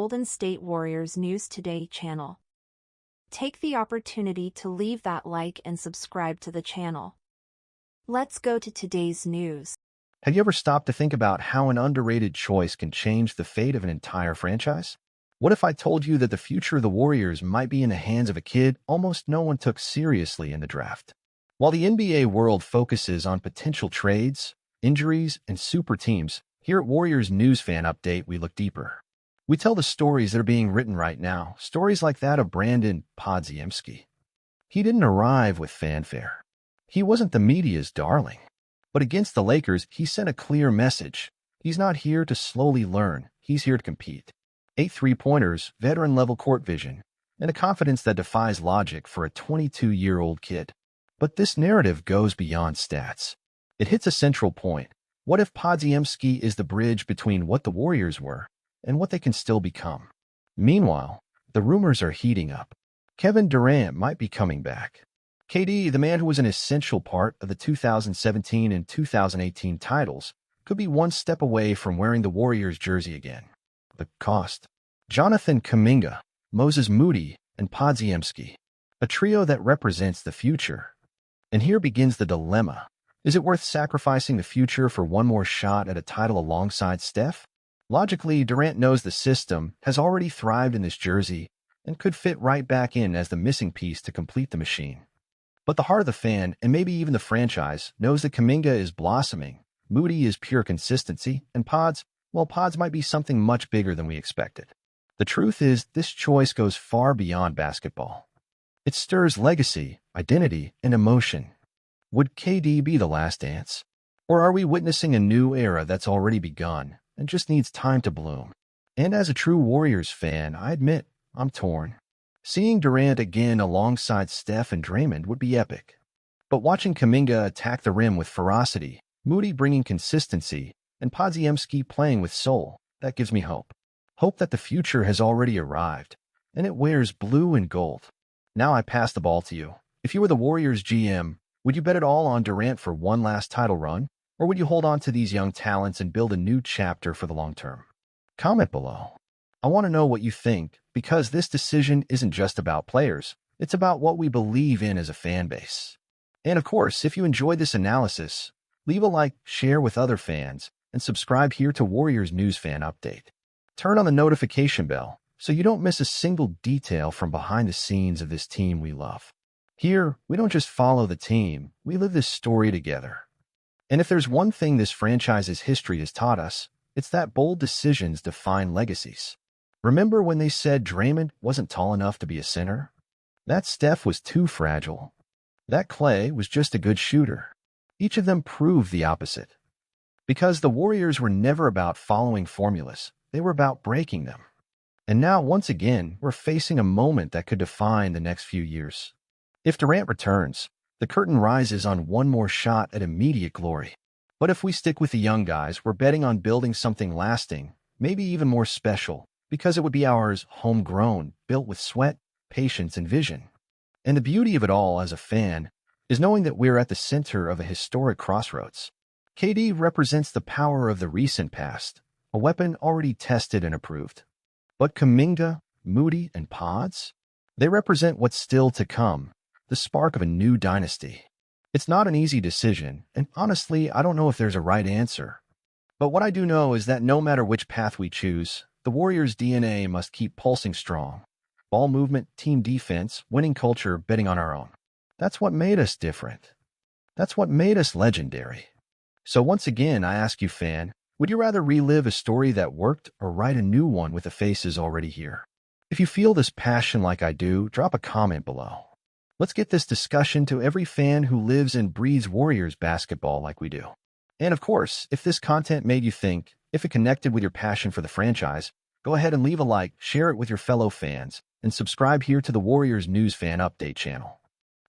Golden State Warriors News Today channel. Take the opportunity to leave that like and subscribe to the channel. Let's go to today's news. Have you ever stopped to think about how an underrated choice can change the fate of an entire franchise? What if I told you that the future of the Warriors might be in the hands of a kid almost no one took seriously in the draft? While the NBA world focuses on potential trades, injuries, and super teams, here at Warriors News Fan Update, we look deeper. We tell the stories that are being written right now, stories like that of Brandon Podziemski. He didn't arrive with fanfare. He wasn't the media's darling. But against the Lakers, he sent a clear message. He's not here to slowly learn. He's here to compete. 8 3-pointers, veteran-level court vision, and a confidence that defies logic for a 22-year-old kid. But this narrative goes beyond stats. It hits a central point. What if Podziemski is the bridge between what the Warriors were and what they can still become? Meanwhile, the rumors are heating up. Kevin Durant might be coming back. KD, the man who was an essential part of the 2017 and 2018 titles, could be one step away from wearing the Warriors jersey again. The cost. Jonathan Kuminga, Moses Moody, and Podziemski, a trio that represents the future. And here begins the dilemma. Is it worth sacrificing the future for one more shot at a title alongside Steph? Logically, Durant knows the system, has already thrived in this jersey, and could fit right back in as the missing piece to complete the machine. But the heart of the fan, and maybe even the franchise, knows that Kuminga is blossoming, Moody is pure consistency, and Pods might be something much bigger than we expected. The truth is, this choice goes far beyond basketball. It stirs legacy, identity, and emotion. Would KD be the last dance? Or are we witnessing a new era that's already begun and just needs time to bloom? And as a true Warriors fan, I admit, I'm torn. Seeing Durant again alongside Steph and Draymond would be epic. But watching Kuminga attack the rim with ferocity, Moody bringing consistency, and Podziemski playing with soul, that gives me hope. Hope that the future has already arrived, and it wears blue and gold. Now I pass the ball to you. If you were the Warriors GM, would you bet it all on Durant for one last title run, or would you hold on to these young talents and build a new chapter for the long term? Comment below. I want to know what you think, because this decision isn't just about players. It's about what we believe in as a fan base. And of course, if you enjoyed this analysis, leave a like, share with other fans, and subscribe here to Warriors News Fan Update. Turn on the notification bell so you don't miss a single detail from behind the scenes of this team we love. Here, we don't just follow the team, we live this story together. And if there's one thing this franchise's history has taught us, it's that bold decisions define legacies. Remember when they said Draymond wasn't tall enough to be a center? That Steph was too fragile. That Clay was just a good shooter. Each of them proved the opposite. Because the Warriors were never about following formulas, they were about breaking them. And now, once again, we're facing a moment that could define the next few years. If Durant returns, the curtain rises on one more shot at immediate glory. But if we stick with the young guys, we're betting on building something lasting, maybe even more special, because it would be ours homegrown, built with sweat, patience, and vision. And the beauty of it all as a fan is knowing that we're at the center of a historic crossroads. KD represents the power of the recent past, a weapon already tested and approved. But Kuminga, Moody, and Pods? They represent what's still to come, the spark of a new dynasty. It's not an easy decision, and honestly, I don't know if there's a right answer. But what I do know is that no matter which path we choose, the Warriors' DNA must keep pulsing strong. Ball movement, team defense, winning culture, betting on our own. That's what made us different. That's what made us legendary. So once again, I ask you, fan, would you rather relive a story that worked or write a new one with the faces already here? If you feel this passion like I do, drop a comment below. Let's get this discussion to every fan who lives and breathes Warriors basketball like we do. And of course, if this content made you think, if it connected with your passion for the franchise, go ahead and leave a like, share it with your fellow fans, and subscribe here to the Warriors News Fan Update channel.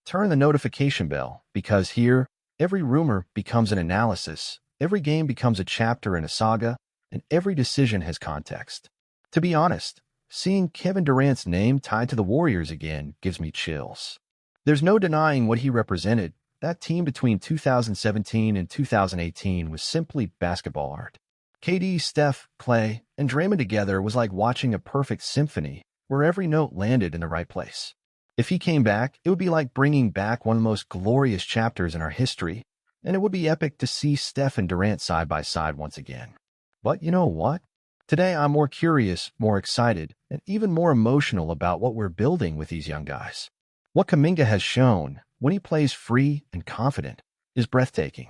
Turn the notification bell, because here, every rumor becomes an analysis, every game becomes a chapter in a saga, and every decision has context. To be honest, seeing Kevin Durant's name tied to the Warriors again gives me chills. There's no denying what he represented. That team between 2017 and 2018 was simply basketball art. KD, Steph, Clay, and Draymond together was like watching a perfect symphony where every note landed in the right place. If he came back, it would be like bringing back one of the most glorious chapters in our history, and it would be epic to see Steph and Durant side by side once again. But you know what? Today I'm more curious, more excited, and even more emotional about what we're building with these young guys. What Kuminga has shown, when he plays free and confident, is breathtaking.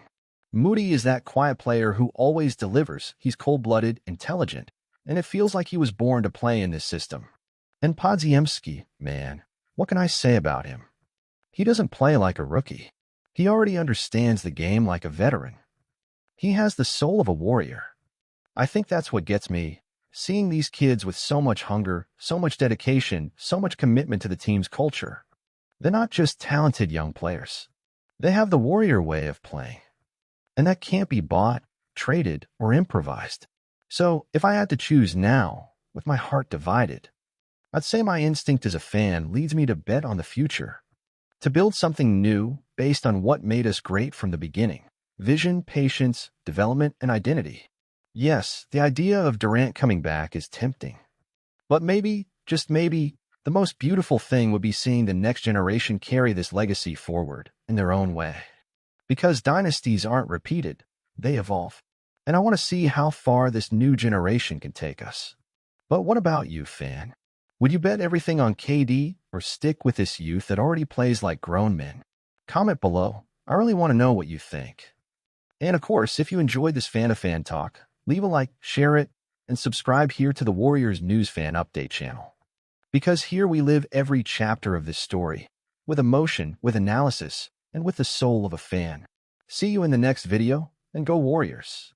Moody is that quiet player who always delivers. He's cold-blooded, intelligent, and it feels like he was born to play in this system. And Podziemski, man, what can I say about him? He doesn't play like a rookie. He already understands the game like a veteran. He has the soul of a warrior. I think that's what gets me, seeing these kids with so much hunger, so much dedication, so much commitment to the team's culture. They're not just talented young players. They have the warrior way of playing. And that can't be bought, traded, or improvised. So, if I had to choose now, with my heart divided, I'd say my instinct as a fan leads me to bet on the future. To build something new based on what made us great from the beginning. Vision, patience, development, and identity. Yes, the idea of Durant coming back is tempting. But maybe, just maybe, the most beautiful thing would be seeing the next generation carry this legacy forward in their own way. Because dynasties aren't repeated, they evolve. And I want to see how far this new generation can take us. But what about you, fan? Would you bet everything on KD or stick with this youth that already plays like grown men? Comment below. I really want to know what you think. And of course, if you enjoyed this fan-to-fan talk, leave a like, share it, and subscribe here to the Warriors News Fan Update channel. Because here we live every chapter of this story, with emotion, with analysis, and with the soul of a fan. See you in the next video, and go Warriors!